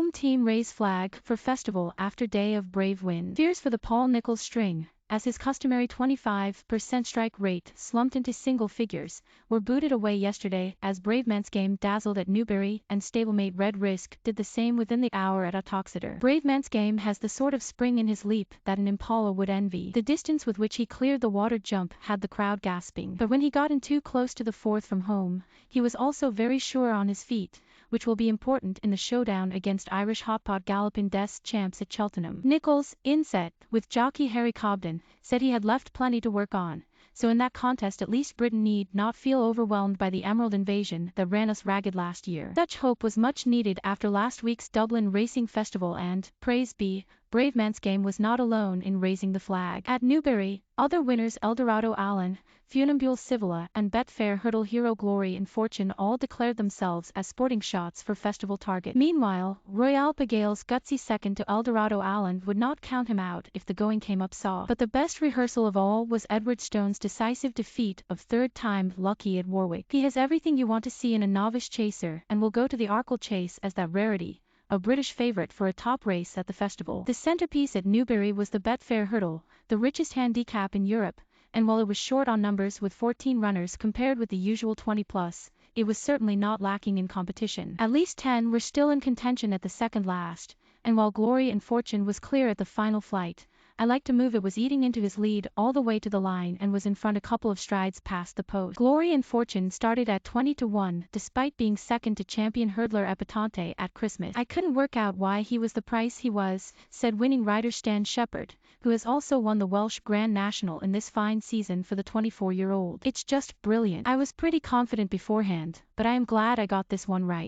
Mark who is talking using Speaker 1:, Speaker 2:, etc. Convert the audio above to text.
Speaker 1: Home team raise flag for festival after day of brave wind. Fears for the Paul Nicholls string, as his customary 25% strike rate slumped into single figures, were booted away yesterday as Bravemansgame dazzled at Newbury and stablemate Red Risk did the same within the hour at Autoxeter. Bravemansgame has the sort of spring in his leap that an Impala would envy. The distance with which he cleared the water jump had the crowd gasping. But when he got in too close to the fourth from home, he was also very sure on his feet, which will be important in the showdown against Irish hotpot galloping des champs at Cheltenham. Nicholls, in set, with jockey Harry Cobden, said he had left plenty to work on, so in that contest at least Britain need not feel overwhelmed by the Emerald invasion that ran us ragged last year. Such hope was much needed after last week's Dublin Racing Festival and, praise be, Bravemansgame was not alone in raising the flag. At Newbury, other winners Eldorado Allen, Funambule Sivola and Betfair Hurdle hero Glory and Fortune all declared themselves as sporting shots for festival target. Meanwhile, Royale Pagaille's gutsy second to Eldorado Allen would not count him out if the going came up soft. But the best rehearsal of all was Edwardstone's decisive defeat of Third Time Lucki at Warwick. He has everything you want to see in a novice chaser and will go to the Arkle Chase as that rarity, a British favourite for a top race at the festival. The centrepiece at Newbury was the Betfair Hurdle, the richest handicap in Europe, and while it was short on numbers with 14 runners compared with the usual 20+, it was certainly not lacking in competition. At least 10 were still in contention at the second last, and while Glory and Fortune was clear at the final flight, I Like to Move It was eating into his lead all the way to the line and was in front a couple of strides past the post. Glory and Fortune started at 20-1 despite being second to Champion Hurdler Epatante at Christmas. I couldn't work out why he was the price he was, said winning rider Stan Shepherd, who has also won the Welsh Grand National in this fine season for the 24-year-old. It's just brilliant. I was pretty confident beforehand, but I am glad I got this one right.